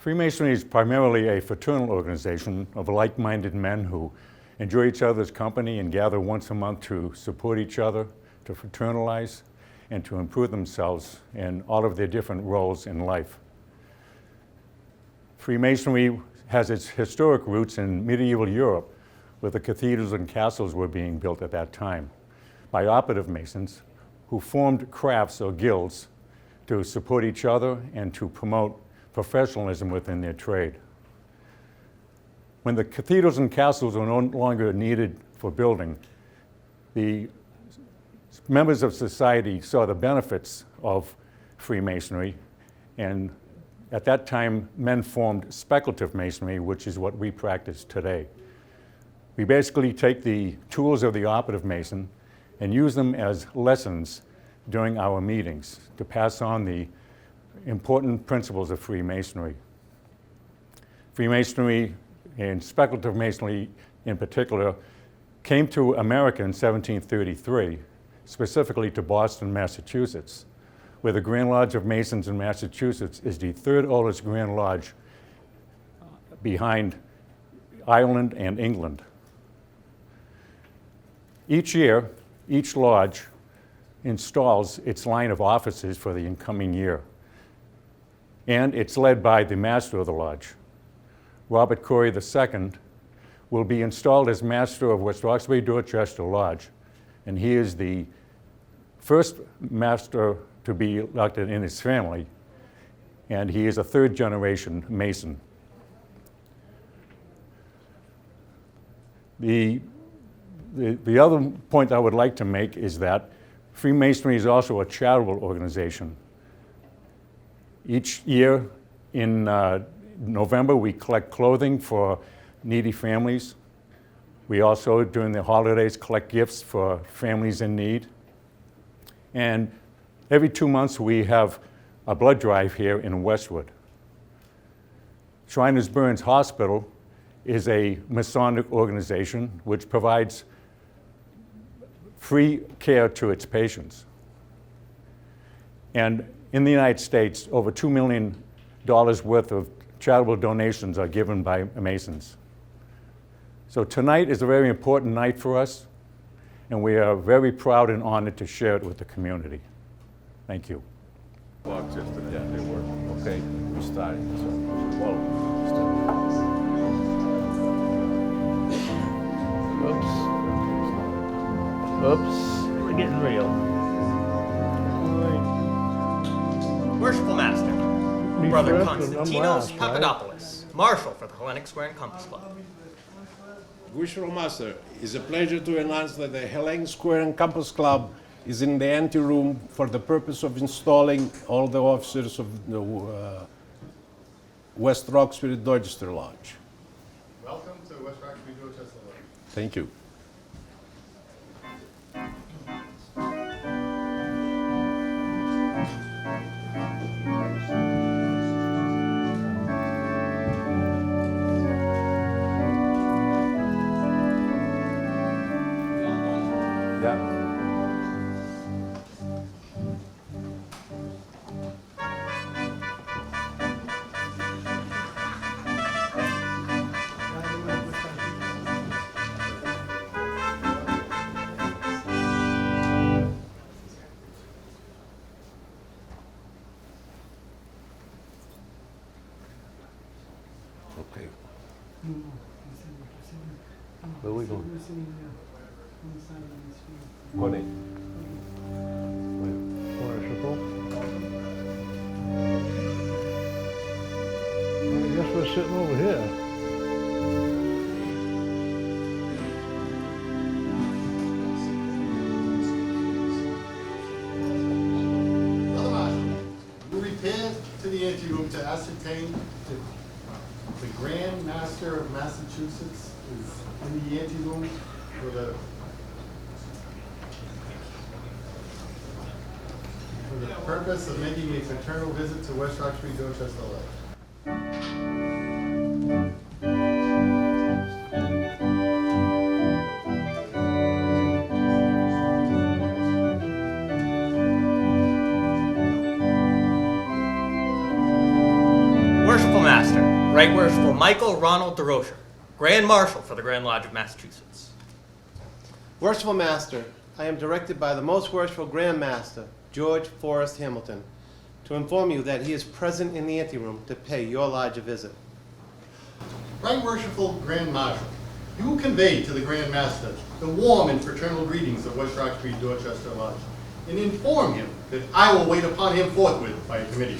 Freemasonry is primarily a fraternal organization of like-minded men who enjoy each other's company and gather once a month to support each other, to fraternize, and to improve themselves in all of their different roles in life. Freemasonry has its historic roots in medieval Europe, where the cathedrals and castles were being built at that time by operative masons who formed crafts or guilds to support each other and to promote professionalism within their trade. When the cathedrals and castles were no longer needed for building, the members of society saw the benefits of Freemasonry, and at that time, men formed speculative masonry, which is what we practice today. We basically take the tools of the operative mason and use them as lessons during our meetings to pass on the important principles of Freemasonry. Freemasonry, and speculative masonry in particular, came to America in 1733, specifically to Boston, Massachusetts, where the Grand Lodge of Masons in Massachusetts is the third oldest Grand Lodge behind Ireland and England. Each year, each lodge installs its line of officers for the incoming year, and it's led by the master of the lodge. Robert Corey II will be installed as master of West Roxbury-Dorchester Lodge, and he is the first master to be elected in his family, and he is a third-generation Mason. The other point I would like to make is that Freemasonry is also a charitable organization. Each year in November, we collect clothing for needy families. We also, during the holidays, collect gifts for families in need. And every 2 months, we have a blood drive here in Westwood. Shriners Burns Hospital is a Masonic organization which provides free care to its patients. And in the United States, over $2 million worth of charitable donations are given by Masons. So tonight is a very important night for us, and we are very proud and honored to share it with the community. Thank you. Rochester, yeah, they work. Okay, we're starting. So, Oops, we're getting real. Worshipful Master, Me Brother first and I'm Konstantinos last, right? Papadopoulos, Marshal for the Hellenic Square and Compass Club. Worshipful Master, it's a pleasure to announce that the Hellenic Square and Compass Club is in the anteroom for the purpose of installing all the officers of the West Roxbury-Dorchester Lodge. Welcome to West Roxbury-Dorchester Lodge. Thank you. yeah. Okay. Where are we going? Go in. Worshipful. I guess we're sitting over here. Brother Marshall, you repaired to the anteroom to ascertain that the Grand Master of Massachusetts is in the anteroom for the purpose of making a fraternal visit to West Roxbury-Dorchester Lodge. Worshipful Master, Right Worshipful Michael Ronald DeRocher, Grand Marshal for the Grand Lodge of Massachusetts. Worshipful Master, I am directed by the Most Worshipful Grand Master, George Forrest Hamilton, to inform you that he is present in the anteroom to pay your lodge a visit. Right Worshipful Grand Marshal, you will convey to the Grand Master the warm and fraternal greetings of West Roxbury-Dorchester Lodge, and inform him that I will wait upon him forthwith by a committee.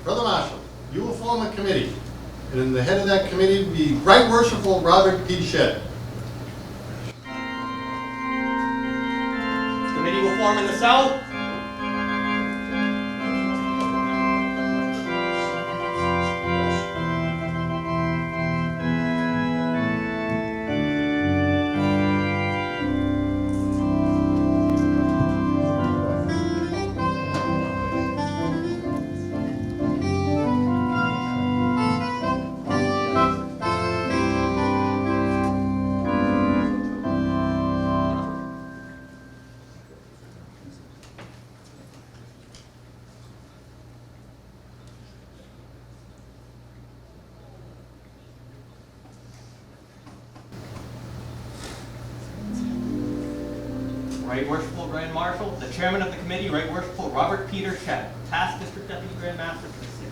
Brother Marshal, you will form a committee, and in the head of that committee will be Right Worshipful Robert P. Shedd. Committee will form in the south. Right Worshipful Grand Marshal, the Chairman of the Committee, Right Worshipful Robert Peter Shedd, Task District Deputy Grand Master for the 6th.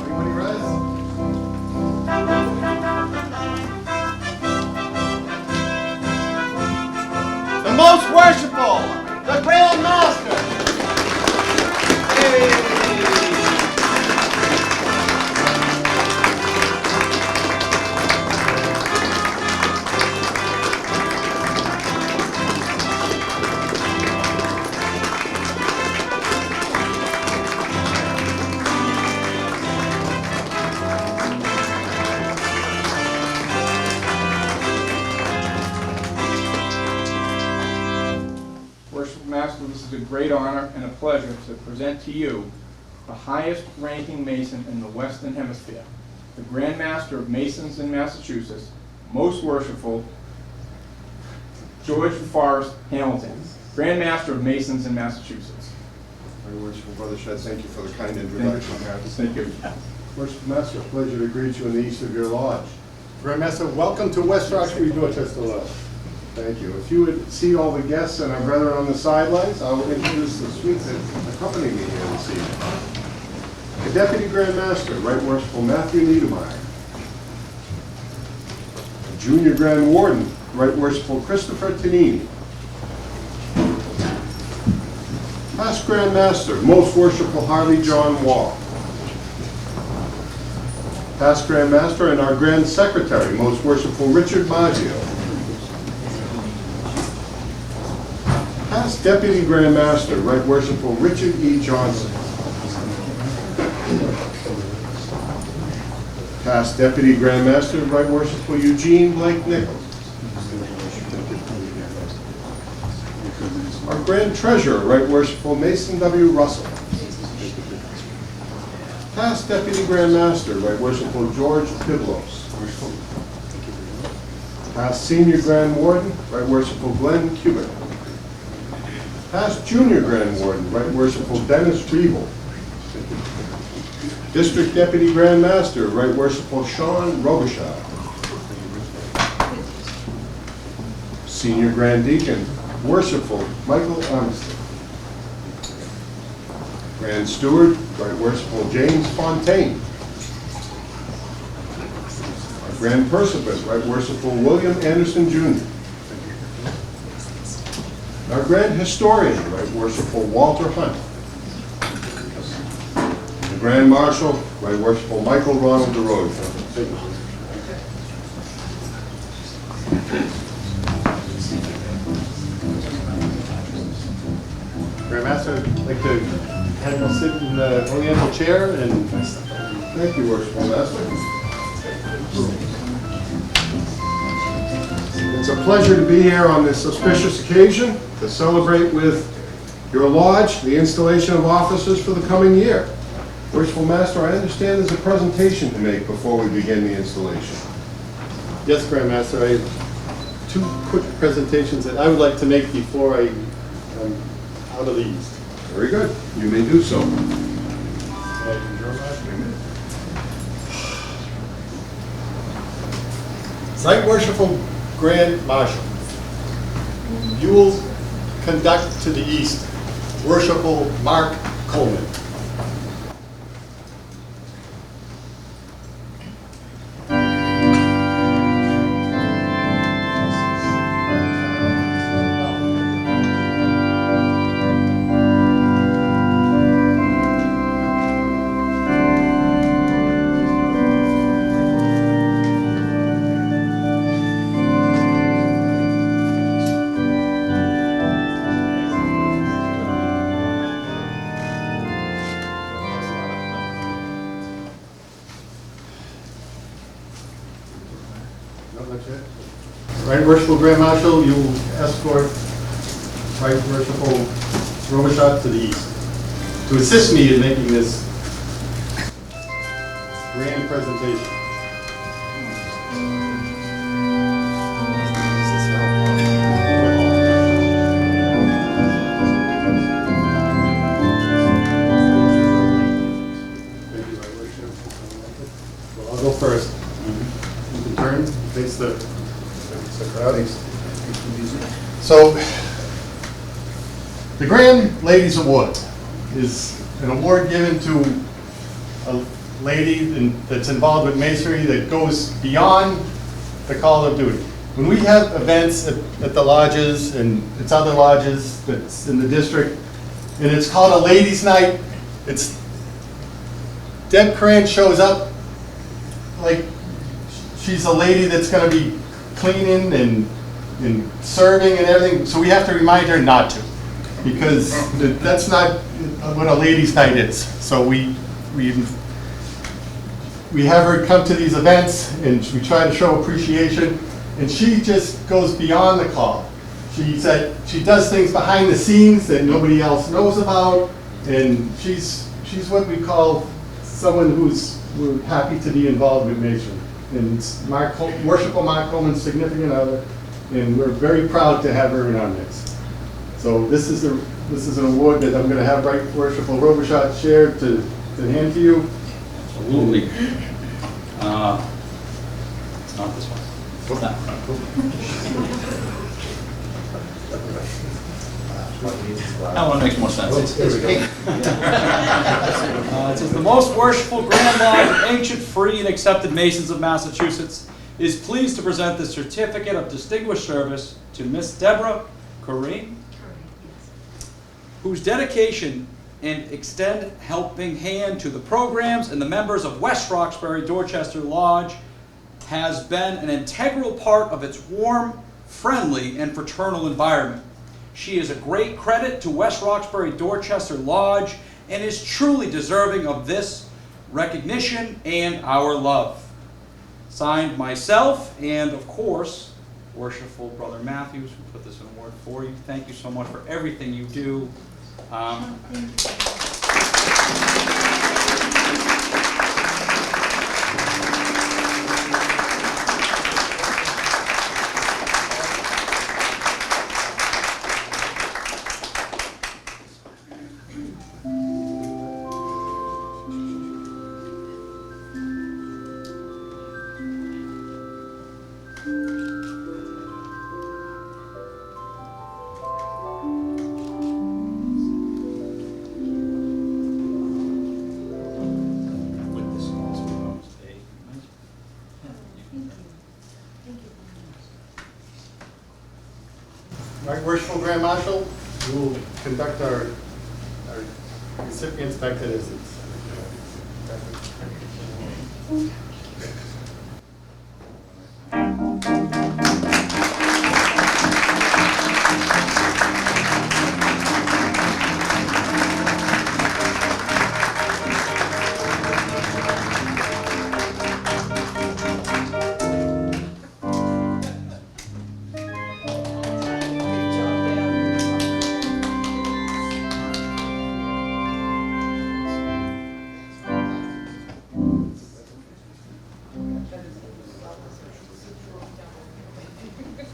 Everybody rise. The Most Worshipful, the Grand Master. Hey. Worshipful Master, this is a great honor and a pleasure to present to you the highest ranking Mason in the Western Hemisphere, the Grand Master of Masons in Massachusetts, Most Worshipful George Forrest Hamilton, Grand Master of Masons in Massachusetts. Very worshipful Brother Shedd, thank you for the kind Thank introduction. you. Thank you. Worshipful Master, a pleasure to greet you in the east of your lodge. Grand Master, welcome to West Roxbury-Dorchester Lodge. Thank you. If you would see all the guests and our brethren on the sidelines, I will introduce the suite that accompany me here this evening. The Deputy Grand Master, Right Worshipful Matthew Niedermeyer. The Junior Grand Warden, Right Worshipful Christopher Tanini. Past Grand Master, Most Worshipful Harley John Wall. Past Grand Master and our Grand Secretary, Most Worshipful Richard Maggio. Past Deputy Grand Master, Right Worshipful Richard E. Johnson. Past Deputy Grand Master, Right Worshipful Eugene Blake Nichols. Our Grand Treasurer, Right Worshipful Mason W. Russell. Past Deputy Grand Master, Right Worshipful George Piblos. Past Senior Grand Warden, Right Worshipful Glenn Cubitt. Past Junior Grand Warden, Right Worshipful Dennis Revel. District Deputy Grand Master, Right Worshipful Sean Robichaud. Senior Grand Deacon, Worshipful Michael Armstead. Grand Steward, Right Worshipful James Fontaine. Our Grand Percipent, Right Worshipful William Anderson Jr. Our Grand Historian, Right Worshipful Walter Hunt. The Grand Marshal, Right Worshipful Michael Ronald DeRosa. Grand Master, I'd like to have you sit in the oriental chair and Thank you, Worshipful Master. It's a pleasure to be here on this auspicious occasion to celebrate with your lodge the installation of officers for the coming year. Worshipful Master, I understand there's a presentation to make before we begin the installation. yes, Grand Master, I have two quick presentations that I would like to make before I'm out of the east. Very good. You may do so. Right Worshipful Grand Marshal, you will conduct to the east Worshipful Mark Coleman. Right Worshipful Grand Marshal, you will escort Right Worshipful Robichaud to the east to assist me in making this grand presentation. Thank you, Right Worship. Well, I'll go first. You can turn, face the crowd. So, the Grand Ladies Award is an award given to a lady that's involved with masonry that goes beyond the call of duty. When we have events at the lodges, and it's other lodges that's in the district, and it's called a ladies' night, it's Deb Cran shows up like she's a lady that's going to be cleaning and serving and everything, so we have to remind her not to, because that's not what a ladies' night is. So we have her come to these events, and we try to show appreciation, and she just goes beyond the call. She said she does things behind the scenes that nobody else knows about, and she's what we call someone we're happy to be involved with masonry. And it's Worshipful Mark Coleman's significant other, and we're very proud to have her in our midst. So this is an award that I'm going to have Right Worshipful Robichaud share to hand to you. Absolutely. It's not this one. That one makes more sense. It says, the most worshipful Grand Lodge of ancient, free, and accepted Masons of Massachusetts is pleased to present the certificate of distinguished service to Miss Deborah Corrine, whose dedication and extend helping hand to the programs and the members of West Roxbury-Dorchester Lodge has been an integral part of its warm, friendly, and fraternal environment. She is a great credit to West Roxbury-Dorchester Lodge and is truly deserving of this recognition and our love. Signed, myself, and of course, Worshipful Brother Matthews, who put this award for you. Thank you so much for everything you do. Right Worshipful Grand Marshal, you will conduct our recipients back to their seats.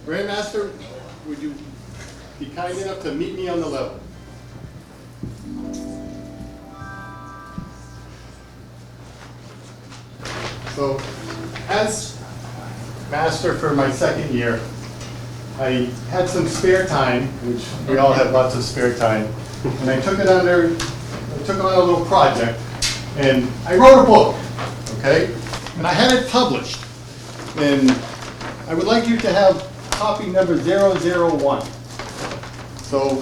Grandmaster, would you be kind enough to meet me on the level? So, as master for my second year, I had some spare time, which we all have lots of spare time, and I took on a little project, and I wrote a book, okay? And I had it published, and I would like you to have copy number 001. So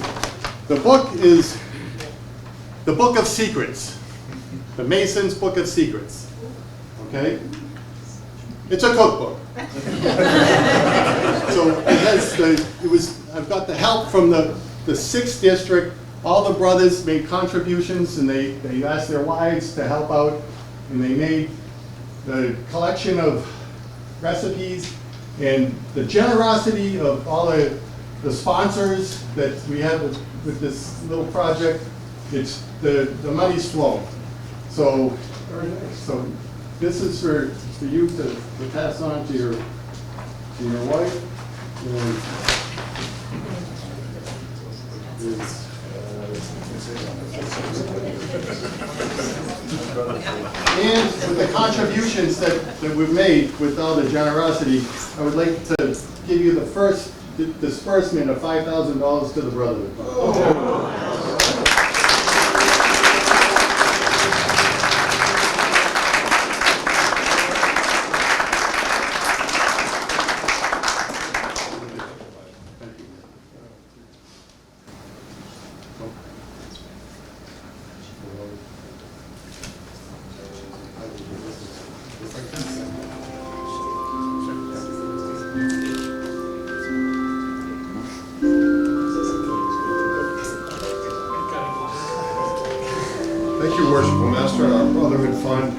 the book is the Book of Secrets, the Mason's Book of Secrets, okay? It's a cookbook. So I've got the help from the 6th district. All the brothers made contributions, and they asked their wives to help out, and they made the collection of recipes. And the generosity of all the sponsors that we have with this little project, it's the money's flowing. So this is for you to pass on to your wife. And with the contributions that we've made with all the generosity, I would like to give you the first disbursement of $5,000 to the Brotherhood. Thank you, Worshipful Master. Our Brotherhood Fund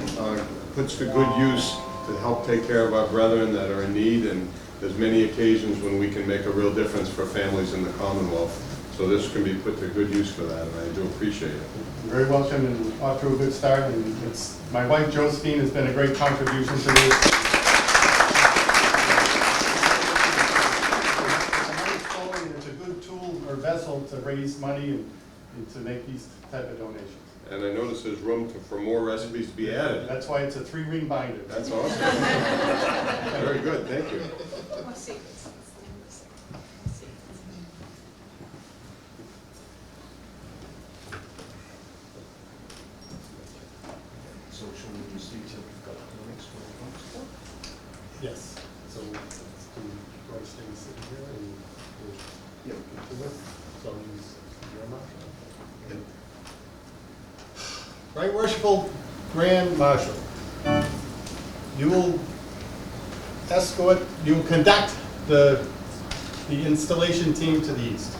puts to good use to help take care of our brethren that are in need, and there's many occasions when we can make a real difference for families in the Commonwealth. So this can be put to good use for that, and I do appreciate it. You're very welcome, and off to a good start. And my wife Josephine has been a great contribution to this. It's a good tool or vessel to raise money and to make these type of donations. And I notice there's room for more recipes to be added. That's why it's a 3-ring binder. That's awesome. Very good, thank you. So should we proceed till we've got the next 12 months? Yes. So let's do Roy staying sitting here and we'll get to it. So I'll use your marshal. Right Worshipful Grand Marshal, you will conduct the installation team to the east.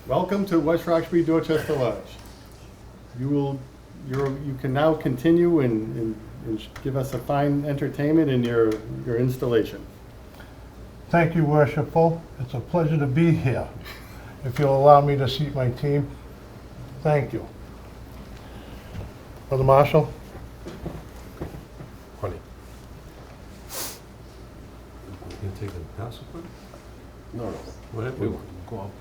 Welcome to West Roxbury-Dorchester Lodge. You can now continue and give us a fine entertainment in your installation. Thank you, Worshipful. It's a pleasure to be here. if you'll allow me to seat my team. Thank you. Brother Marshall? Honey. You take the passport? No, no. Whatever you want. Go up.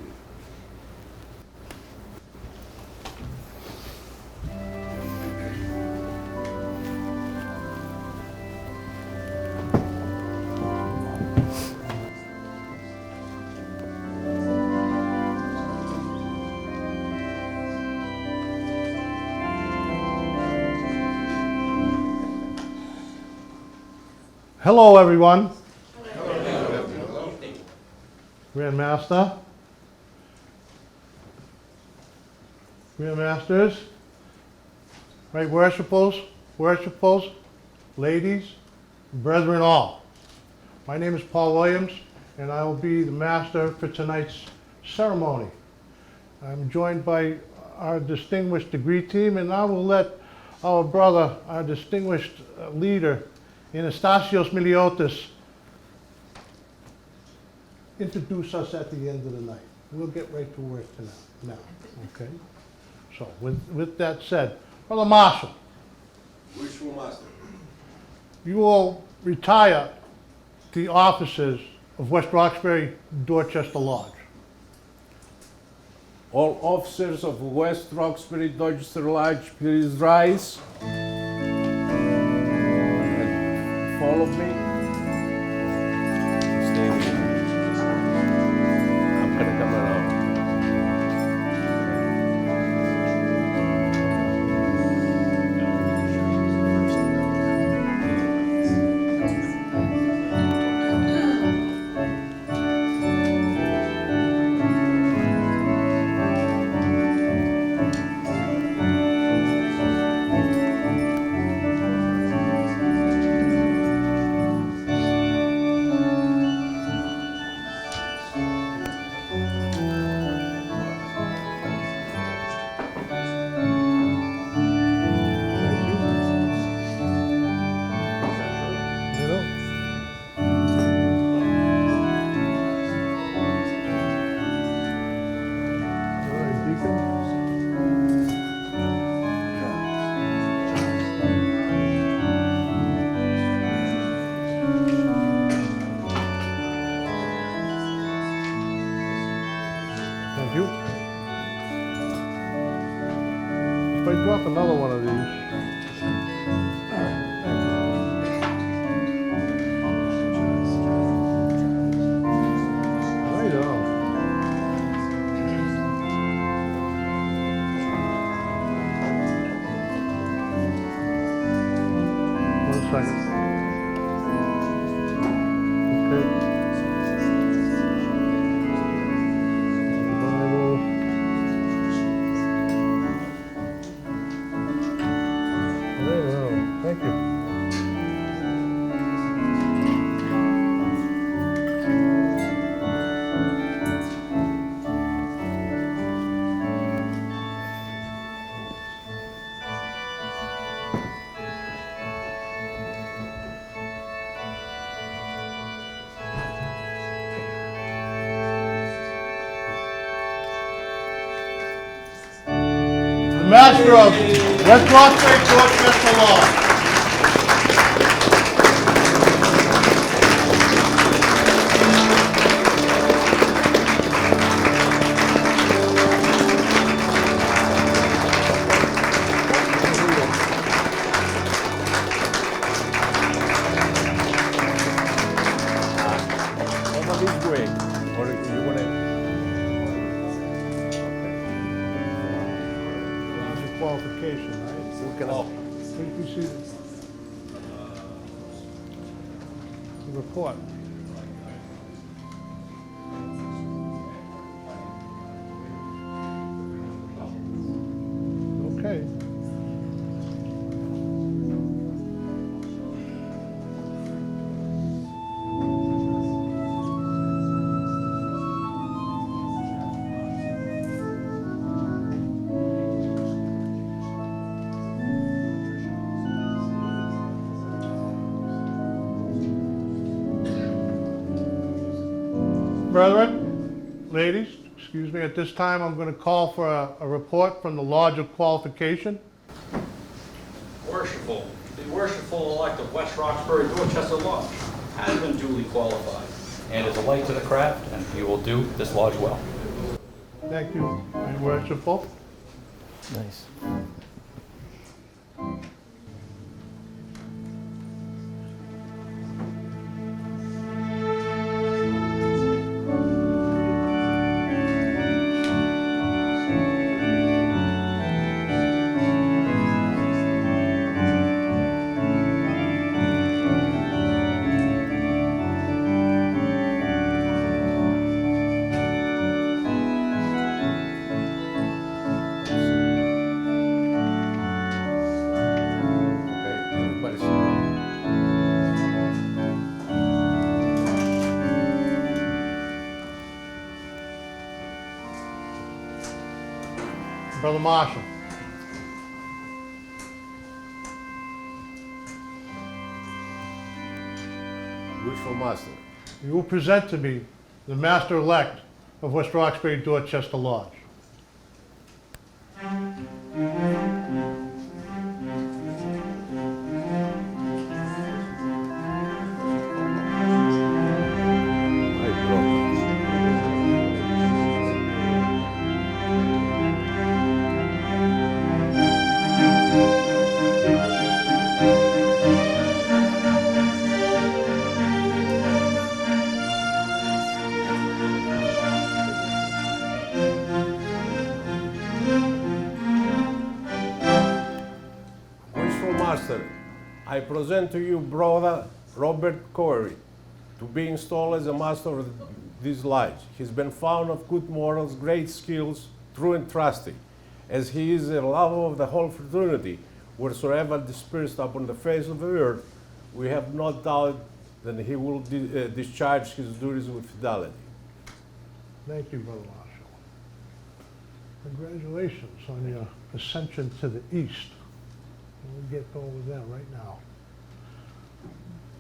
Hello, everyone. Grandmaster. Grandmasters. Right worshipables, ladies, brethren all. My name is Paul Williams, and I will be the master for tonight's ceremony. I'm joined by our distinguished degree team, and I will let our brother, our distinguished leader, Anastasios Miliotis, introduce us at the end of the night. We'll get right to work now, okay? So with that said, Brother Marshall, Wishful Master. you will retire the offices of West Roxbury-Dorchester Lodge. All officers of West Roxbury-Dorchester Lodge, please rise. And follow me. Stay here. I'm gonna come around. Thank you. If I drop another one of these. Right on. One second. Okay. Bible. Right on. Thank you. The master of West Roxbury-Dorchester Lodge. Nobody's great. Or you wanna? That's your qualification, right? Please be seated. The report. Okay. Brethren, ladies, Excuse me, at this time, I'm going to call for a report from the Lodge of Qualification. Worshipful, the worshipful elect of West Roxbury-Dorchester Lodge has been duly qualified and is a light to the craft, and he will do this lodge well. Thank you, Right Worshipful. Nice. Okay, everybody sit down. Brother Marshall. Wishful Master, You will present to me the Master-elect of West Roxbury-Dorchester Lodge. My brother. Wishful Master, I present to you brother Robert Corey to be installed as a master of this lodge. He's been found of good morals, great skills, true and trusty, as he is a lover of the whole fraternity, wheresoever dispersed upon the face of the earth. We have no doubt that he will discharge his duties with fidelity. Thank you, Brother Marshall. Congratulations on your ascension to the east. We'll get going with that right now.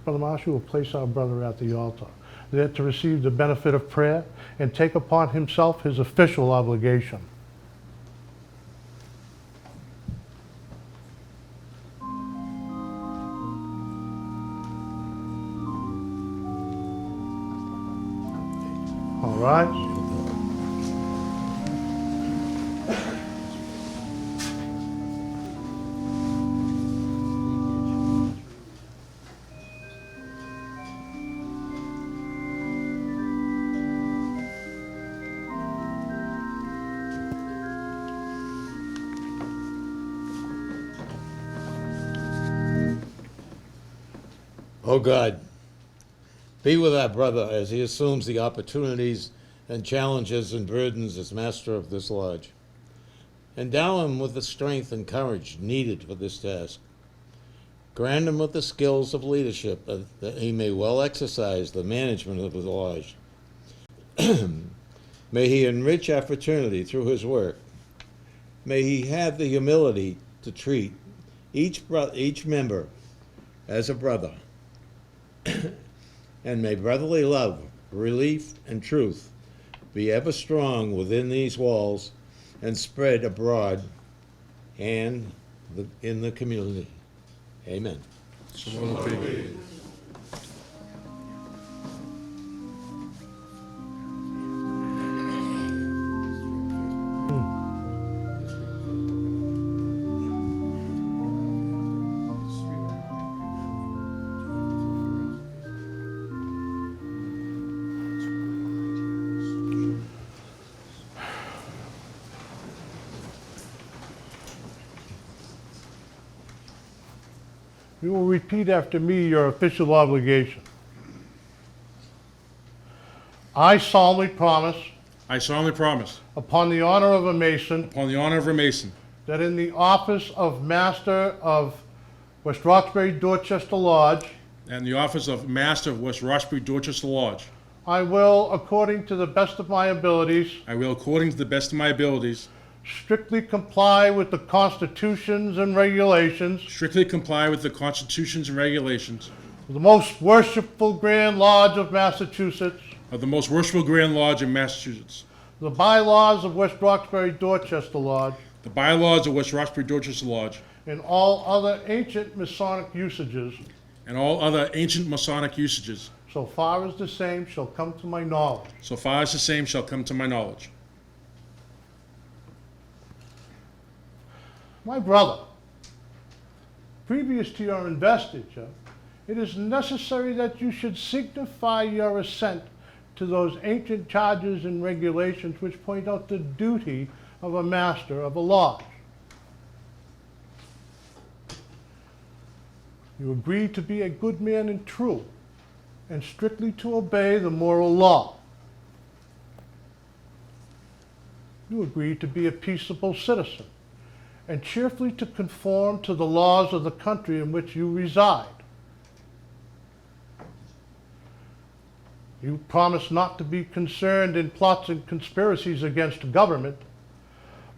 Brother Marshall will place our brother at the altar, there to receive the benefit of prayer and take upon himself his official obligation. All right. Oh God, be with our brother as he assumes the opportunities and challenges and burdens as master of this lodge. Endow him with the strength and courage needed for this task. Grant him with the skills of leadership that he may well exercise the management of the lodge. May he enrich our fraternity through his work. May he have the humility to treat each member as a brother. And may brotherly love, relief, and truth be ever strong within these walls and spread abroad and in the community. Amen. You will repeat after me your official obligation. I solemnly promise, I solemnly promise, upon the honor of a Mason, upon the honor of a Mason, that in the office of Master of West Roxbury-Dorchester Lodge, and the office of Master of West Roxbury-Dorchester Lodge, I will, according to the best of my abilities, I will, according to the best of my abilities, strictly comply with the constitutions and regulations strictly comply with the constitutions and regulations of the most worshipful Grand Lodge of Massachusetts, of the most worshipful Grand Lodge in Massachusetts, the bylaws of West Roxbury-Dorchester Lodge, the bylaws of West Roxbury-Dorchester Lodge, and all other ancient Masonic usages, and all other ancient Masonic usages, so far as the same shall come to my knowledge. so far as the same shall come to my knowledge. My brother, previous to your investiture, it is necessary that you should signify your assent to those ancient charges and regulations which point out the duty of a master of a lodge. You agree to be a good man and true, and strictly to obey the moral law. You agree to be a peaceable citizen, and cheerfully to conform to the laws of the country in which you reside. You promise not to be concerned in plots and conspiracies against the government,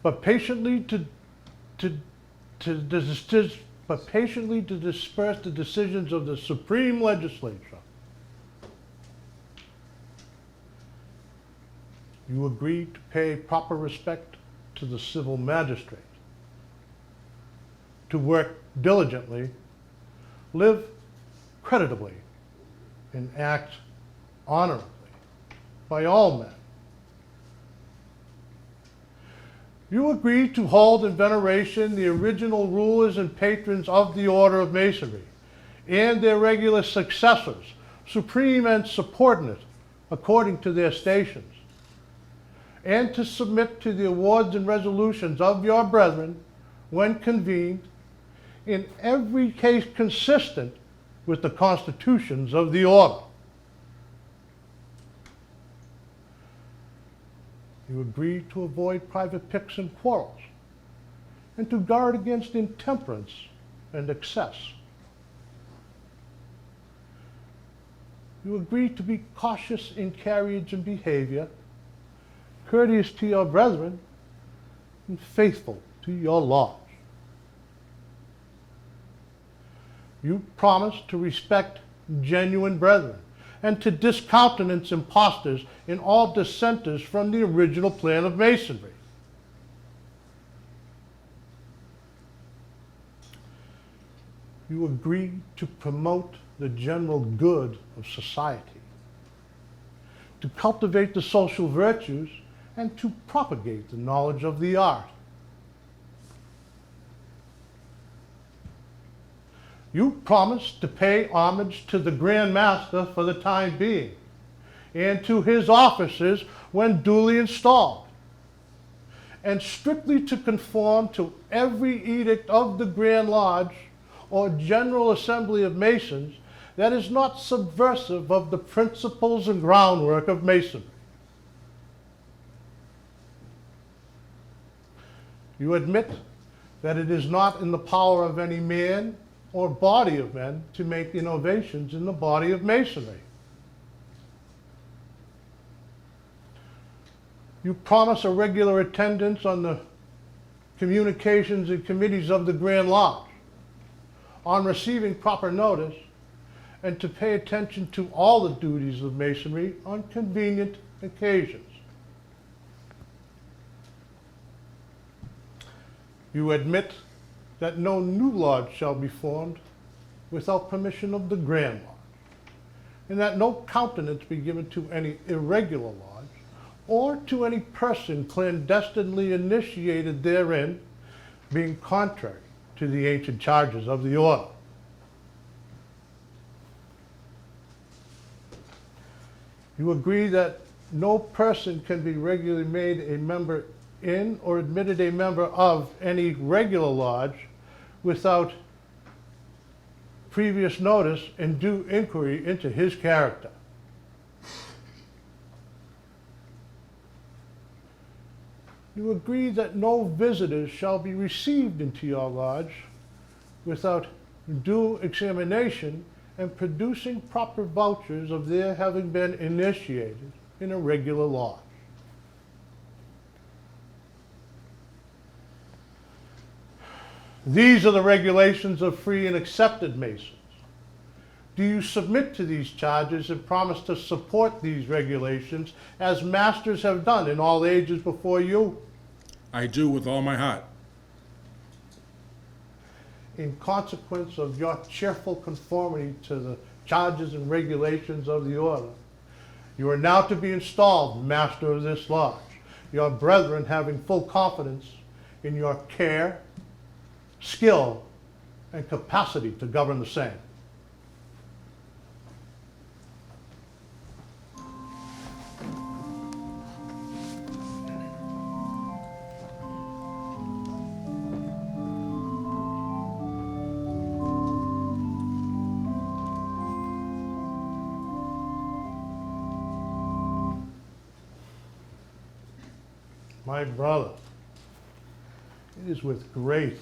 but patiently to disperse the decisions of the Supreme Legislature. You agree to pay proper respect to the civil magistrate, to work diligently, live creditably, and act honorably by all men. You agree to hold in veneration the original rulers and patrons of the Order of Masonry and their regular successors, supreme and subordinate, according to their stations, and to submit to the awards and resolutions of your brethren when convened, in every case consistent with the constitutions of the order. You agree to avoid private picks and quarrels, and to guard against intemperance and excess. You agree to be cautious in carriage and behavior, courteous to your brethren, and faithful to your lodge. You promise to respect genuine brethren, and to discountenance impostors and all dissenters from the original plan of Masonry. You agree to promote the general good of society, to cultivate the social virtues, and to propagate the knowledge of the art. You promise to pay homage to the Grand Master for the time being, and to his officers when duly installed, and strictly to conform to every edict of the Grand Lodge or General Assembly of Masons that is not subversive of the principles and groundwork of Masonry. You admit that it is not in the power of any man or body of men to make innovations in the body of Masonry. You promise a regular attendance on the communications and committees of the Grand Lodge, on receiving proper notice, and to pay attention to all the duties of Masonry on convenient occasions. You admit that no new lodge shall be formed without permission of the Grand Lodge, and that no countenance be given to any irregular lodge or to any person clandestinely initiated therein, being contrary to the ancient charges of the order. You agree that no person can be regularly made a member in or admitted a member of any regular lodge without previous notice and due inquiry into his character. You agree that no visitors shall be received into your lodge without due examination and producing proper vouchers of their having been initiated in a regular lodge. These are the regulations of free and accepted Masons. Do you submit to these charges and promise to support these regulations as masters have done in all ages before you? I do with all my heart. In consequence of your cheerful conformity to the charges and regulations of the order, you are now to be installed master of this lodge, your brethren having full confidence in your care, skill, and capacity to govern the same. My brother, it is with great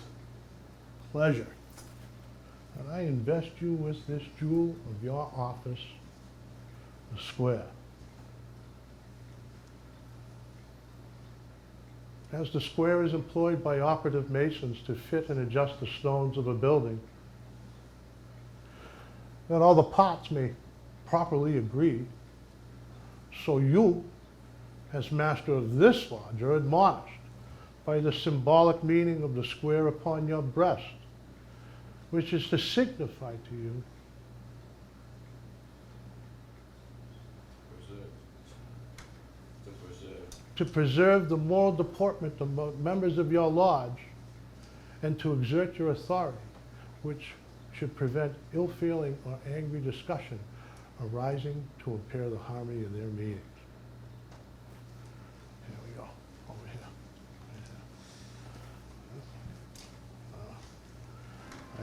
pleasure that I invest you with this jewel of your office, the square. As the square is employed by operative masons to fit and adjust the stones of a building, that all the parts may properly agree, so you, as master of this lodge, are admonished by the symbolic meaning of the square upon your breast, which is to signify to you to preserve the moral deportment of members of your lodge and to exert your authority, which should prevent ill feeling or angry discussion arising to impair the harmony of their meetings. Here we go, over here.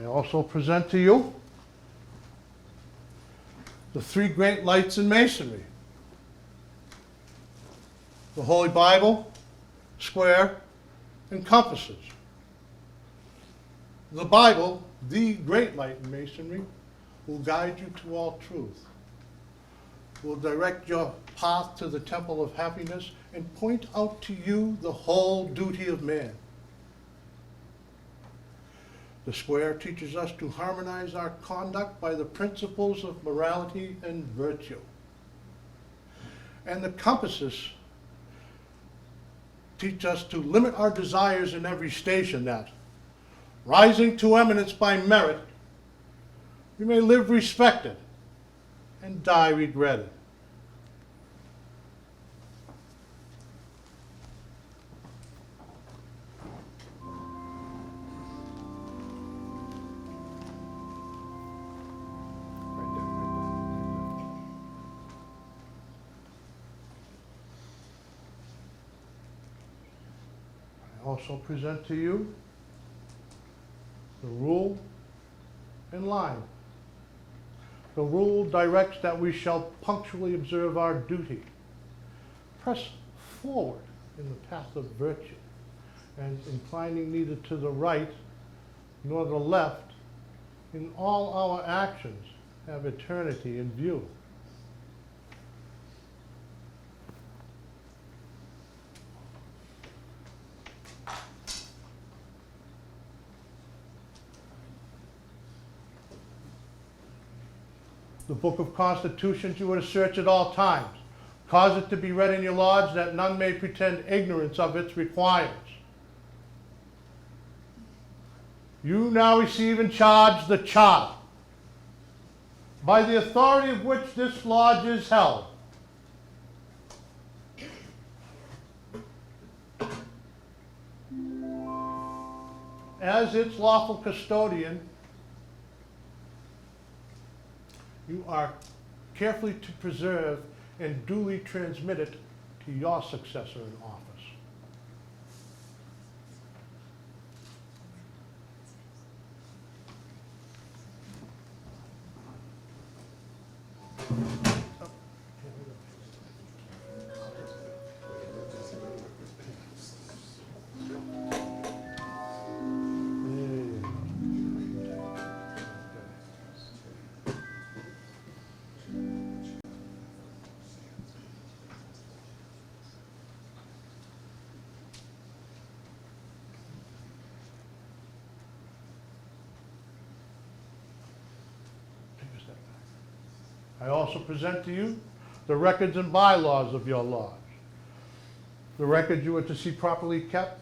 I also present to you the three great lights in masonry: the Holy Bible, square, and compasses. The Bible, the great light in masonry, will guide you to all truth, will direct your path to the temple of happiness, and point out to you the whole duty of man. The square teaches us to harmonize our conduct by the principles of morality and virtue. And the compasses teach us to limit our desires in every station, that, rising to eminence by merit, we may live respected and die regretted. I also present to you the rule and line. The rule directs that we shall punctually observe our duty, press forward in the path of virtue, and inclining neither to the right nor the left, in all our actions have eternity in view. The Book of Constitutions you are to search at all times. Cause it to be read in your lodge, that none may pretend ignorance of its requirements. You now receive in charge the charter, by the authority of which this lodge is held. As its lawful custodian, you are carefully to preserve and duly transmit it to your successor in office. I also present to you the records and bylaws of your lodge. The records you are to see properly kept,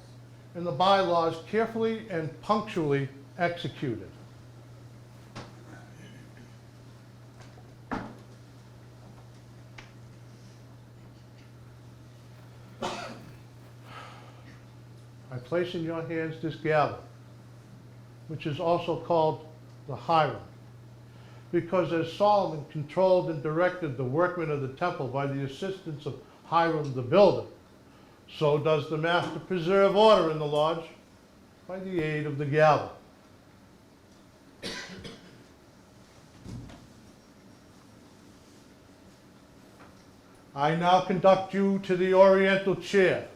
and the bylaws carefully and punctually executed. I place in your hands this gavel, which is also called the Hiram, because as Solomon controlled and directed the workmen of the temple by the assistance of Hiram the builder, so does the master preserve order in the lodge by the aid of the gavel. I now conduct you to the Oriental chair,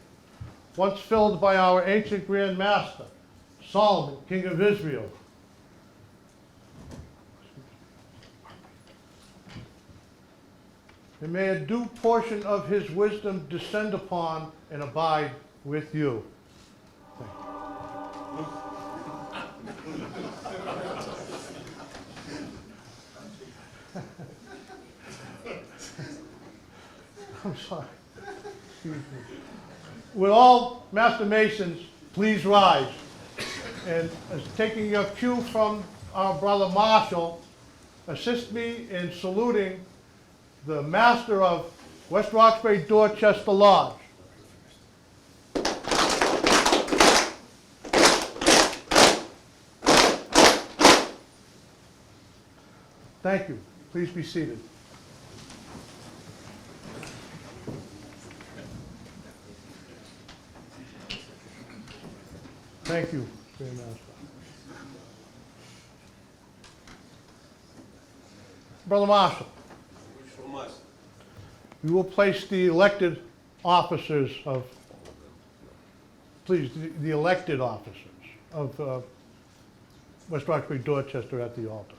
once filled by our ancient Grand Master, Solomon, King of Israel. And may a due portion of his wisdom descend upon and abide with you. Thank you. I'm sorry. Excuse me. Will all Master Masons please rise? And as taking your cue from our brother Marshall, assist me in saluting the Master of West Roxbury-Dorchester Lodge. Thank you. Please be seated. Thank you, Grand Master. Brother Marshall, you will place the elected officers of, please, the elected officers of West Roxbury-Dorchester at the altar.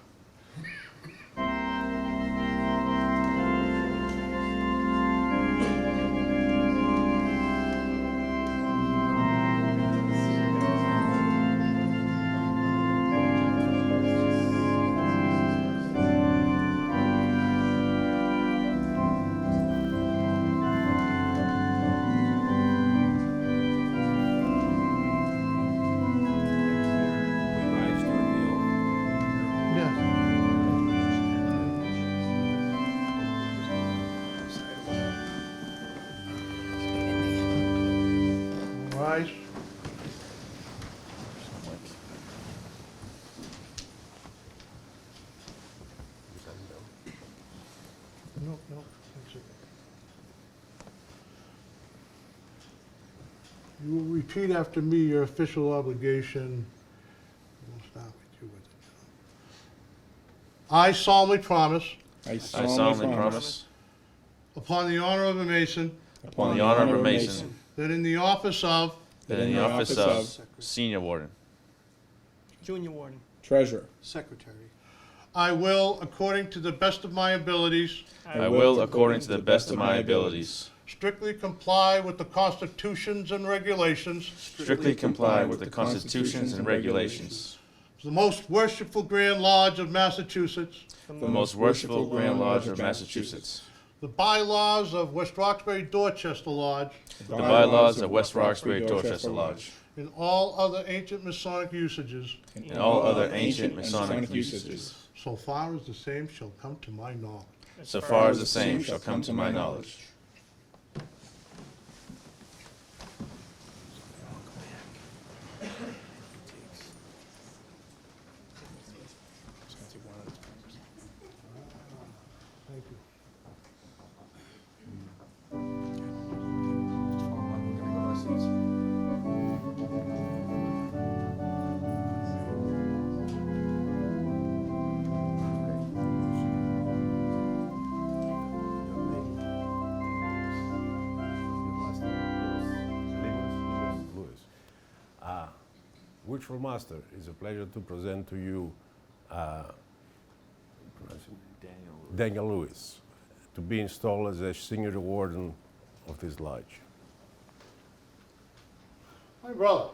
Rise. No, that's it. You will repeat after me your official obligation. We'll start with you with it. I solemnly promise, I solemnly promise, upon the honor of a Mason, upon the honor of a Mason, that in the office of that in the office of Senior Warden, Junior Warden. Treasurer. Secretary, I will, according to the best of my abilities, I will, according to the best of my abilities, strictly comply with the constitutions and regulations strictly comply with the constitutions and regulations of the most worshipful Grand Lodge of Massachusetts, of the most worshipful Grand Lodge of Massachusetts, the bylaws of West Roxbury-Dorchester Lodge, the bylaws of West Roxbury-Dorchester Lodge, and all other ancient Masonic usages, and all other ancient Masonic usages, so far as the same shall come to my knowledge. so far as the same shall come to my knowledge. Thank you. Virtual Master, it's a pleasure to present to you Daniel Lewis, to be installed as a senior warden of this lodge. My brother,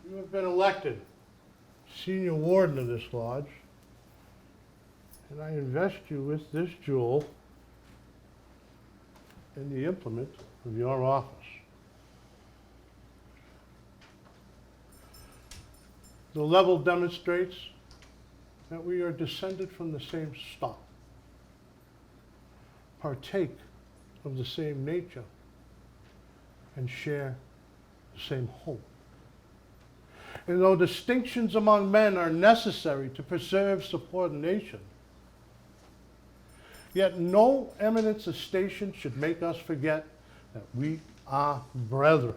you have been elected senior warden of this lodge, And I invest you with this jewel and the implement of your office. The level demonstrates that we are descended from the same stock, partake of the same nature, and share the same hope. And though distinctions among men are necessary to preserve subordination, yet no eminence of station should make us forget that we are brethren.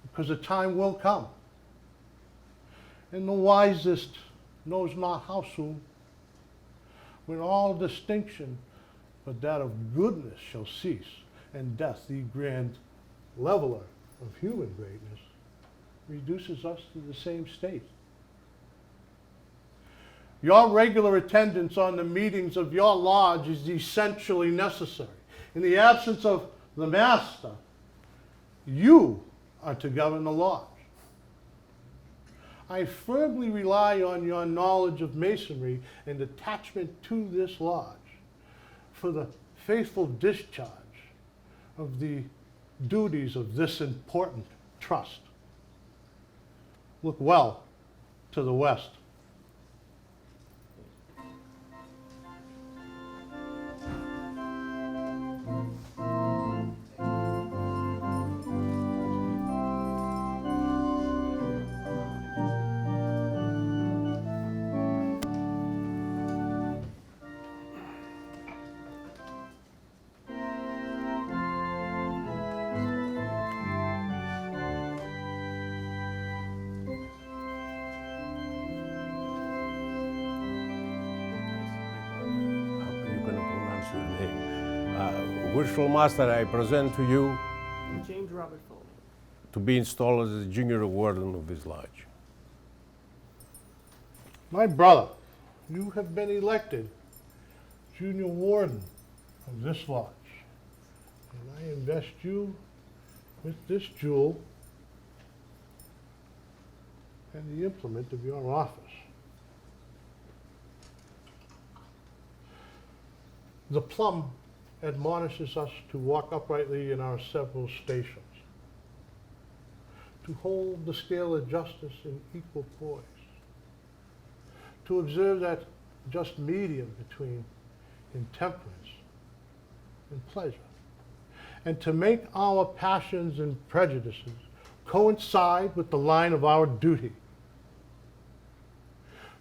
Because the time will come, and the wisest knows not how soon, when all distinction but that of goodness shall cease, and death, the grand leveler of human greatness, reduces us to the same state. Your regular attendance on the meetings of your lodge is essentially necessary. In the absence of the master, you are to govern the lodge. I firmly rely on your knowledge of masonry and attachment to this lodge for the faithful discharge of the duties of this important trust. Look well to the west. Worshipful Master, I present to you James Robert Foley. to be installed as a junior warden of this lodge. My brother, you have been elected junior warden of this lodge, and I invest you with this jewel and the implement of your office. The plum admonishes us to walk uprightly in our several stations, to hold the scale of justice in equal poise, to observe that just medium between intemperance and pleasure, and to make our passions and prejudices coincide with the line of our duty.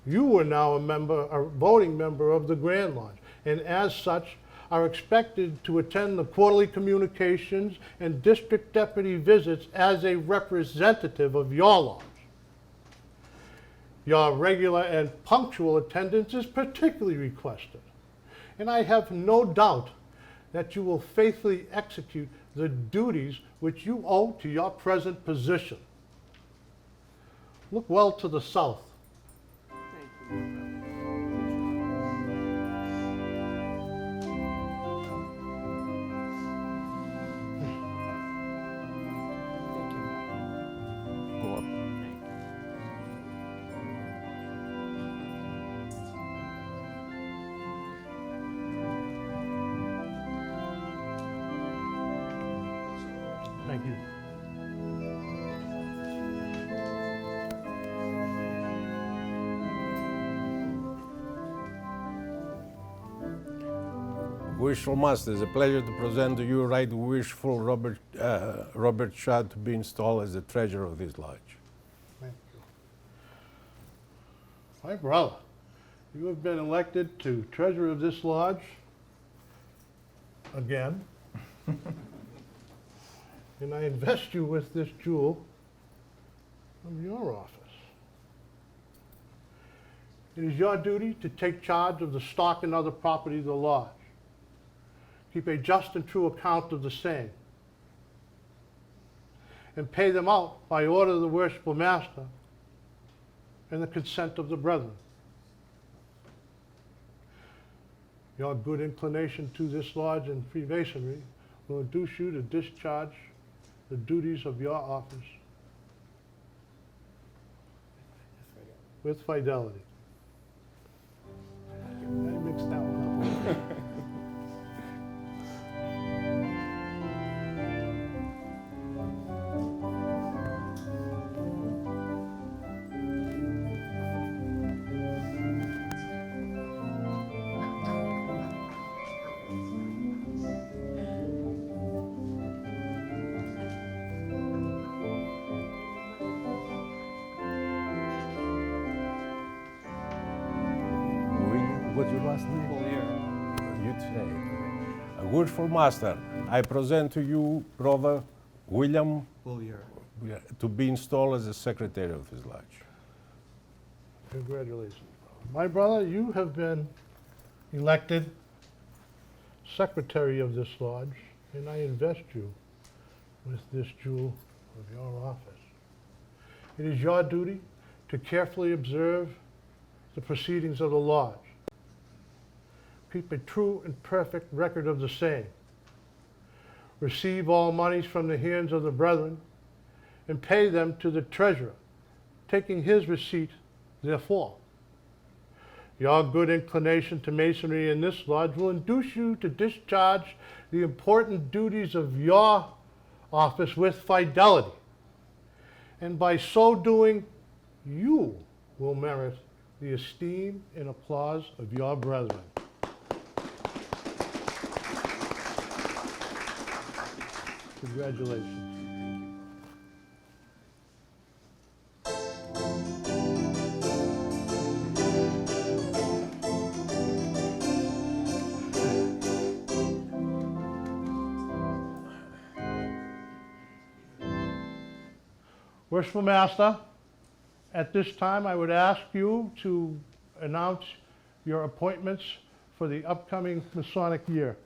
You are now a voting member of the Grand Lodge, and as such are expected to attend the quarterly communications and district deputy visits as a representative of your lodge. Your regular and punctual attendance is particularly requested, and I have no doubt that you will faithfully execute the duties which you owe to your present position. Look well to the south. Thank you. Go up. Thank you. Wishful Master, it's a pleasure to present to you Right Wishful Robert Shaw to be installed as the treasurer of this lodge. Thank you. My brother, you have been elected to treasurer of this lodge again. And I invest you with this jewel of your office. It is your duty to take charge of the stock and other property of the lodge. Keep a just and true account of the same, and pay them out by order of the worshipful master and the consent of the brethren. Your good inclination to this lodge and Freemasonry will induce you to discharge the duties of your office with fidelity. What's your last name? Polier. You say. A worshipful master, I present to you brother William Polier. to be installed as the secretary of his lodge. Congratulations. My brother, you have been elected secretary of this lodge, and I invest you with this jewel of your office. It is your duty to carefully observe the proceedings of the lodge, keep a true and perfect record of the same, receive all monies from the hands of the brethren, and pay them to the treasurer, taking his receipt therefore. Your good inclination to masonry in this lodge will induce you to discharge the important duties of your office with fidelity. And by so doing, you will merit the esteem and applause of your brethren. Congratulations. Worshipful Master, at this time I would ask you to announce your appointments for the upcoming Masonic year.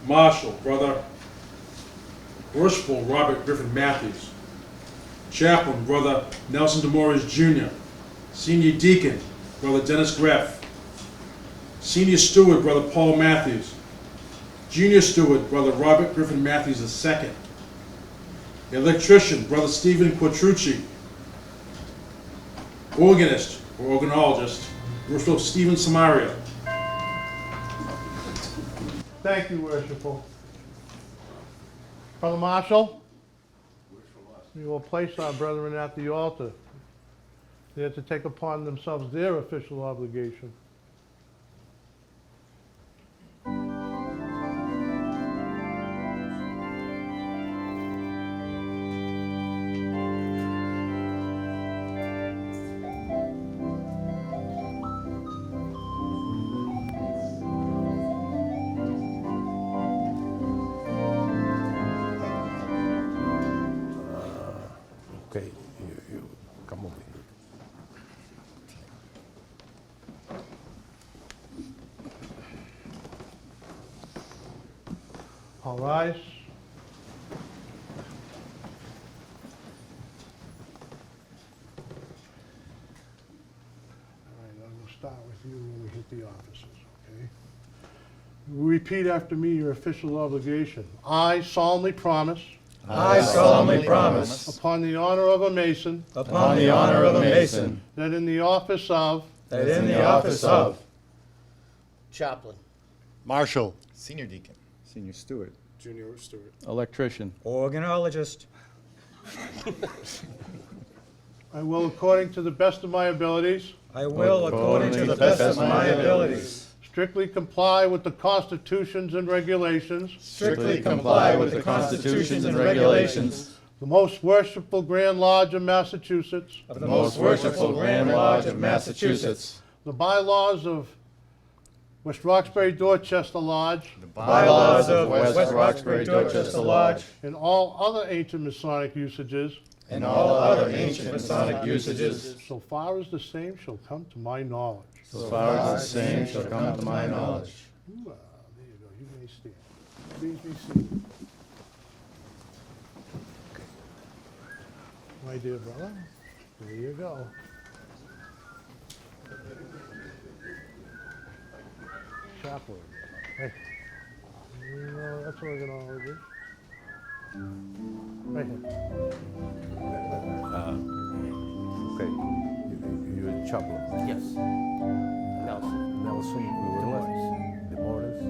Marshal, Brother Worshipful Robert Griffin Matthews. Chaplain, Brother Nelson DeMores Jr. Senior Deacon, Brother Dennis Greff. Senior Steward, Brother Paul Matthews. Junior Steward, Brother Robert Griffin Matthews II. Electrician, Brother Stephen Quattrucci. Organist, or organologist, Worshipful Stephen Samaria. Thank you, Worshipful. Brother Marshal, we will place our brethren at the altar. They have to take upon themselves their official obligation. Okay, you come over here. All rise. All right, I'm going to start with you when we hit the offices, okay? Repeat after me your official obligation. I solemnly promise. I solemnly promise, Upon the honor of a Mason. upon the honor of a Mason, That in the office of. that in the office of Chaplain. Marshal. Senior Deacon, Senior Steward. Junior Steward. Electrician. Organologist, I will, according to the best of my abilities, I will, according to the best of my abilities, strictly comply with the constitutions and regulations. strictly comply with the constitutions and regulations The most worshipful Grand Lodge of Massachusetts. of the most worshipful Grand Lodge of Massachusetts, The bylaws of West Roxbury-Dorchester Lodge. the bylaws of West Roxbury-Dorchester Lodge, And all other ancient Masonic usages. and all other ancient Masonic usages, So far as the same shall come to my knowledge. so far as the same shall come to my knowledge. There you go. You may stand. Please be seated. My dear brother, there you go. Chaplain. Hey. No, that's organology. Right here. Okay, you're a chaplain. Yes. Nelson. Nelson DeMores.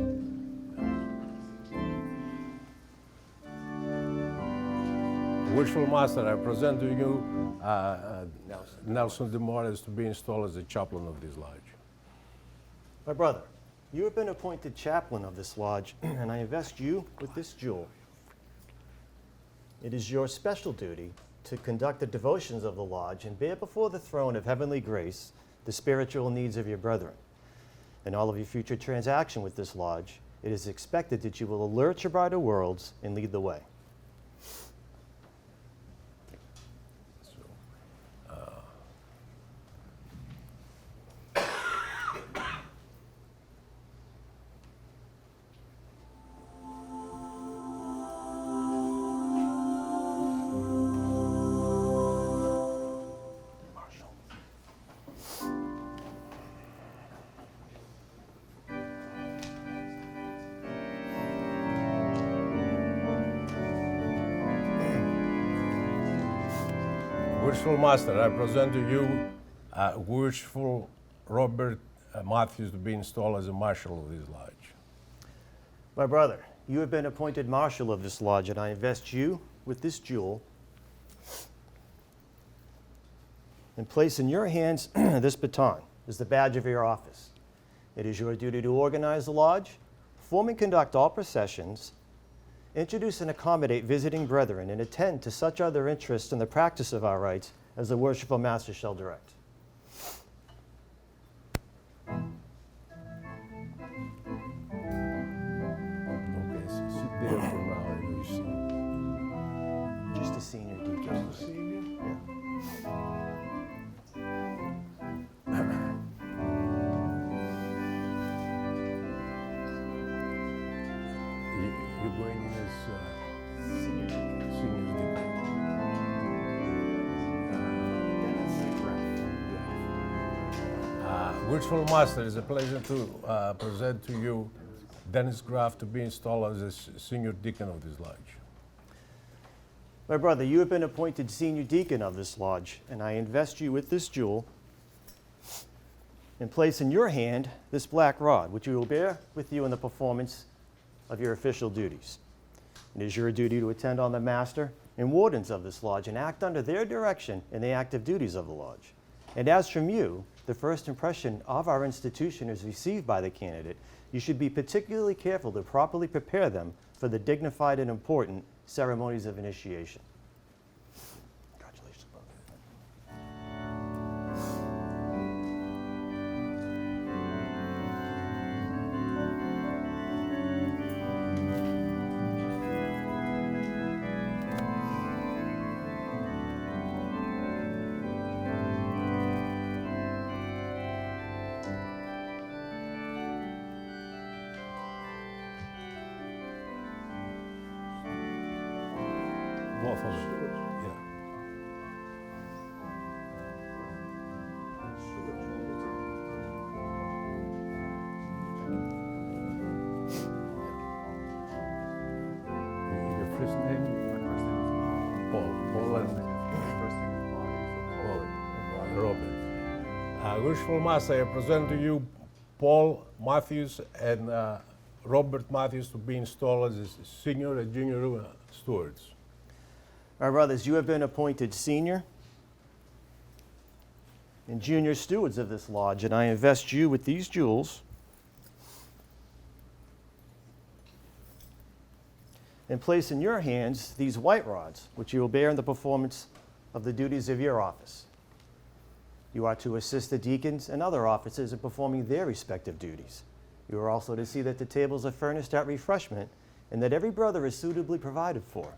Worshipful Master, I present to you Nelson DeMores to be installed as the chaplain of this lodge. My brother, you have been appointed chaplain of this lodge, and I invest you with this jewel. It is your special duty to conduct the devotions of the lodge and bear before the throne of heavenly grace the spiritual needs of your brethren. In all of your future transaction with this lodge, it is expected that you will alert your brighter worlds and lead the way. Worshipful Master, I present to you Worshipful Robert Matthews to be installed as a marshal of this lodge. My brother, you have been appointed marshal of this lodge, and I invest you with this jewel and place in your hands this baton as the badge of your office. It is your duty to organize the lodge, form and conduct all processions, introduce and accommodate visiting brethren, and attend to such other interests in the practice of our rites as the worshipful master shall direct. Okay, so sit there for now and we see. Just a senior deacon. Just a senior? You're going in as senior deacon. Worshipful Master, it's a pleasure to present to you Dennis Graff to be installed as a senior deacon of this lodge. My brother, you have been appointed senior deacon of this lodge, and I invest you with this jewel and place in your hand this black rod, which you will bear with you in the performance of your official duties. It is your duty to attend on the master and wardens of this lodge and act under their direction in the active duties of the lodge. And as from you, the first impression of our institution is received by the candidate, you should be particularly careful to properly prepare them for the dignified and important ceremonies of initiation. Congratulations, brother. Both of them. Yeah. Your first name? My first name is Paul. Paul and my first name is Robert. Worshipful Master, I present to you Paul Matthews and Robert Matthews to be installed as senior and junior stewards. My brothers, you have been appointed senior and junior stewards of this lodge, and I invest you with these jewels and place in your hands these white rods, which you will bear in the performance of the duties of your office. You are to assist the deacons and other officers in performing their respective duties. You are also to see that the tables are furnished at refreshment and that every brother is suitably provided for.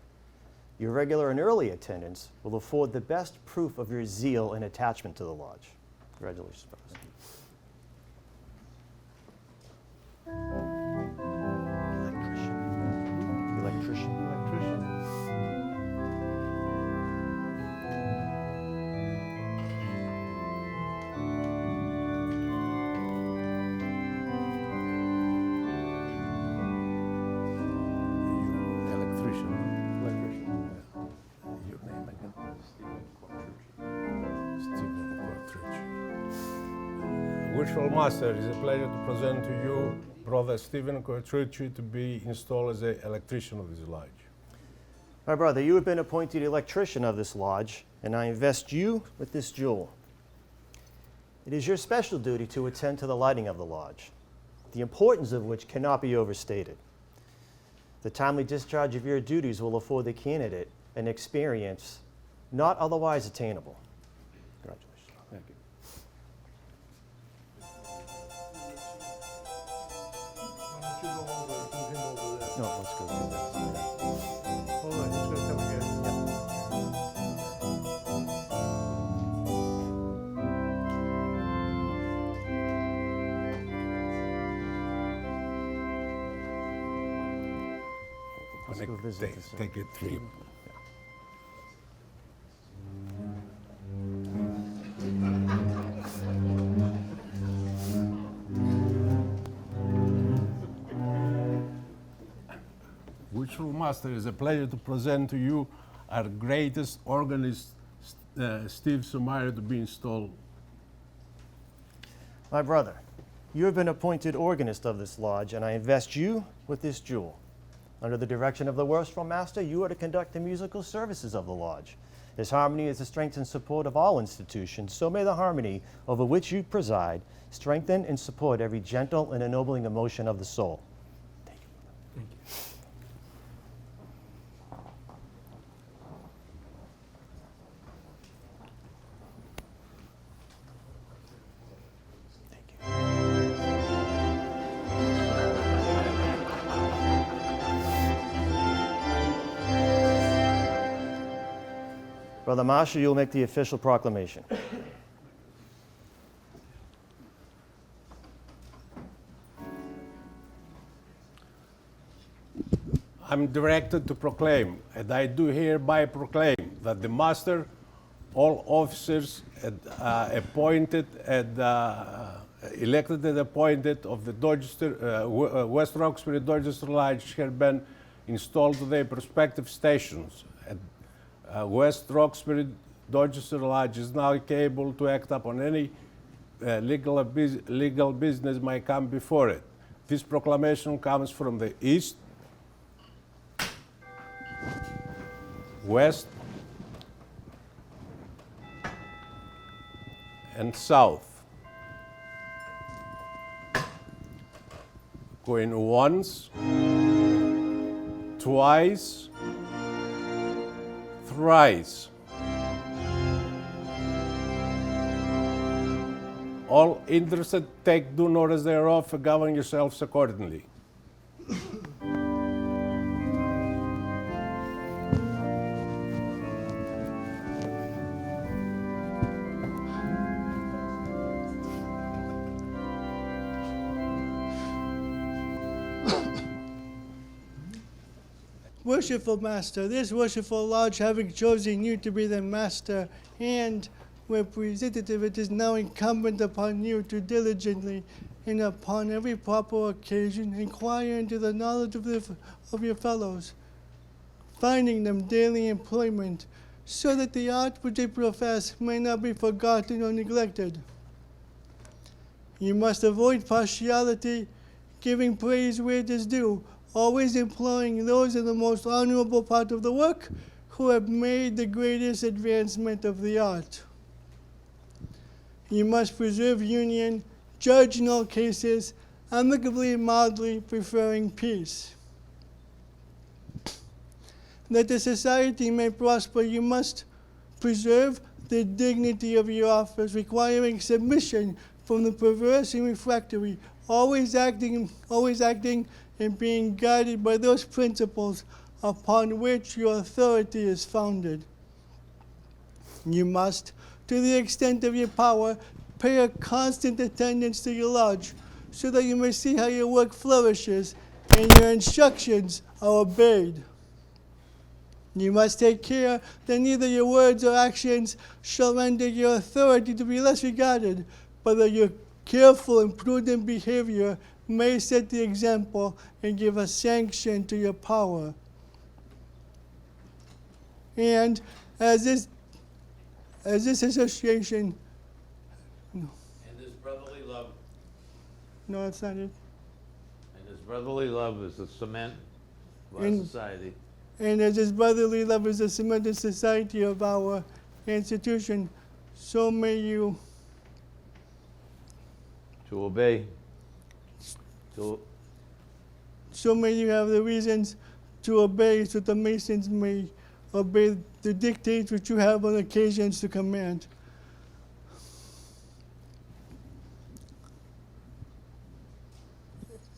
Your regular and early attendance will afford the best proof of your zeal and attachment to the lodge. Congratulations, brothers. Electrician. Worshipful Master, it is a pleasure to present to you Brother Stephen Quatrucci to be installed as an electrician of this lodge. My brother, you have been appointed electrician of this lodge, and I invest you with this jewel. It is your special duty to attend to the lighting of the lodge, the importance of which cannot be overstated. The timely discharge of your duties will afford the candidate an experience not otherwise attainable. Congratulations. Thank you. Why don't you go over and do him over there? No, let's go do that. Hold on, he's gonna come again. Let's go visit this. Take a trip. Worshipful Master, it's a pleasure to present to you our greatest organist, Steve Somayer, to be installed. My brother, you have been appointed organist of this lodge, and I invest you with this jewel. Under the direction of the Worshipful Master, you are to conduct the musical services of the lodge. His harmony is the strength and support of all institutions, so may the harmony over which you preside strengthen and support every gentle and ennobling emotion of the soul. Thank you. Thank you. Brother Marshall, you'll make the official proclamation. I'm directed to proclaim, and I do hereby proclaim, that the Master, all officers appointed and elected and appointed of the Dorchester, West Roxbury-Dorchester Lodge have been installed to their prospective stations. West Roxbury-Dorchester Lodge is now capable to act upon any legal business might come before it. This proclamation comes from the east, west, and south. Going once, twice, thrice. All interested take due notice thereof, and govern yourselves accordingly. Worshipful Master, this worshipful lodge, having chosen you to be the master and representative, it is now incumbent upon you to diligently and upon every proper occasion inquire into the knowledge of your fellows, finding them daily employment, so that the art which they profess may not be forgotten or neglected. You must avoid partiality, giving praise where it is due, always employing those in the most honorable part of the work who have made the greatest advancement of the art. You must preserve union, judge in all cases, amicably and mildly preferring peace. That the society may prosper, you must preserve the dignity of your office, requiring submission from the perverse and refractory, always acting and being guided by those principles upon which your authority is founded. You must, to the extent of your power, pay a constant attendance to your lodge, so that you may see how your work flourishes and your instructions are obeyed. You must take care that neither your words or actions shall render your authority to be less regarded, but that your careful and prudent behavior may set the example and give a sanction to your power. And as this association, And this brotherly love, no, that's not it. and this brotherly love is the cement of our And- society. And as this brotherly love is the cemented society of our institution, so may you To obey, so may you have the reasons to obey, so the Masons may obey the dictates which you have on occasions to command.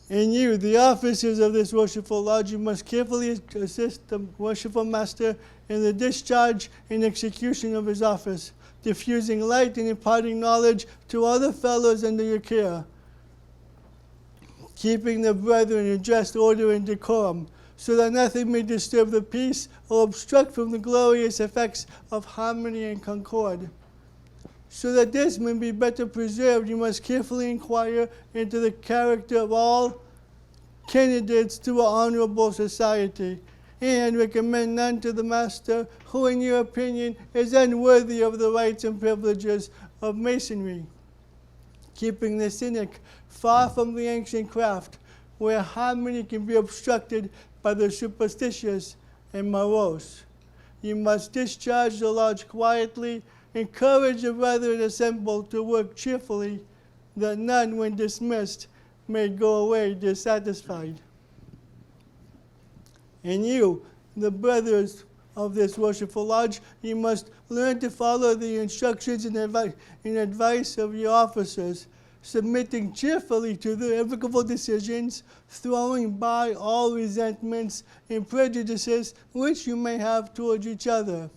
And you, the officers of this worshipful lodge, you must carefully assist the worshipful master in the discharge and execution of his office, diffusing light and imparting knowledge to other fellows under your care, keeping the brethren in just order and decorum, so that nothing may disturb the peace or obstruct from the glorious effects of harmony and concord. So that this may be better preserved, you must carefully inquire into the character of all candidates to an honorable society, and recommend none to the master who, in your opinion, is unworthy of the rights and privileges of masonry, keeping the cynic far from the ancient craft, where harmony can be obstructed by the superstitious and morose. You must discharge the lodge quietly, encourage the brethren assembled to work cheerfully, that none, when dismissed, may go away dissatisfied. And you, the brothers of this worshipful lodge, you must learn to follow the instructions and advice of your officers, submitting cheerfully to their amicable decisions, throwing by all resentments and prejudices which you may have towards each other.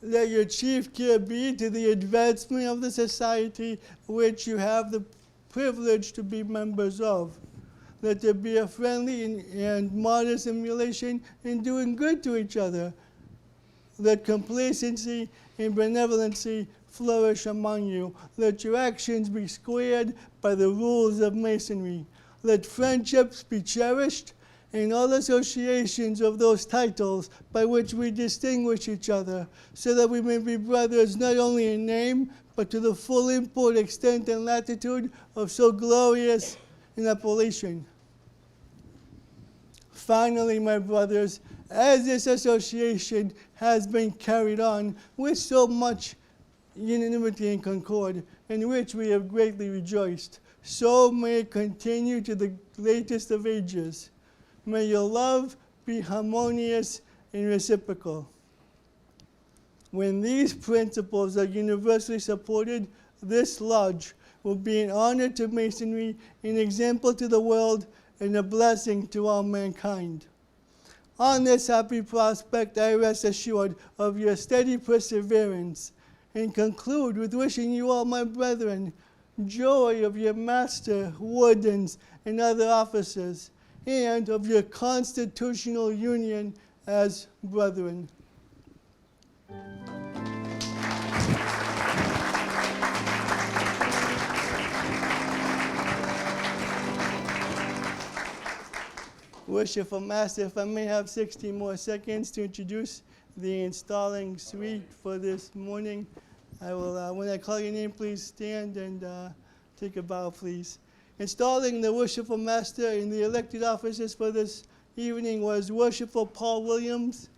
Let your chief care be to the advancement of the society which you have the privilege to be members of. Let there be a friendly and modest emulation in doing good to each other. Let complacency and benevolency flourish among you. Let your actions be squared by the rules of masonry. Let friendships be cherished, and all associations of those titles by which we distinguish each other, so that we may be brothers not only in name, but to the full import, extent, and latitude of so glorious an appellation. Finally, my brothers, as this association has been carried on with so much unanimity and concord, in which we have greatly rejoiced, so may it continue to the latest of ages. May your love be harmonious and reciprocal. When these principles are universally supported, this lodge will be an honor to masonry, an example to the world, and a blessing to all mankind. On this happy prospect, I rest assured of your steady perseverance, and conclude with wishing you all, my brethren, joy of your master, wardens, and other officers, and of your constitutional union as brethren. Worshipful Master, if I may have 60 more seconds to introduce the installing suite for this morning. I will, when I call your name, please stand and take a bow, please. Installing the Worshipful Master and the elected officers for this evening was Worshipful Paul Williams.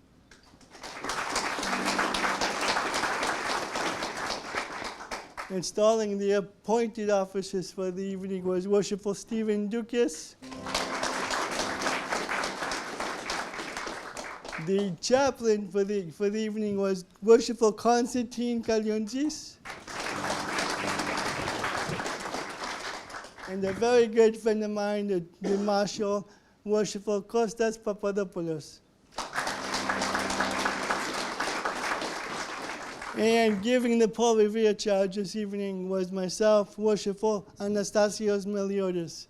Installing the appointed officers for the evening was Worshipful Stephen Dukas. The chaplain for the evening was Worshipful Constantine Kalyonzis. And a very good friend of mine, the Marshal, Worshipful Kostas Papadopoulos. And giving the Paul Revere charge this evening was myself, Worshipful Anastasios Meliodas.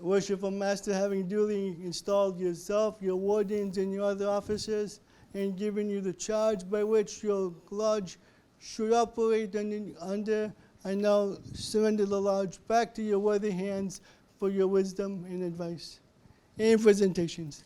Worshipful Master, having duly installed yourself, your wardens, and your other officers, and given you the charge by which your lodge should operate under, I now surrender the lodge back to your worthy hands for your wisdom and advice and presentations.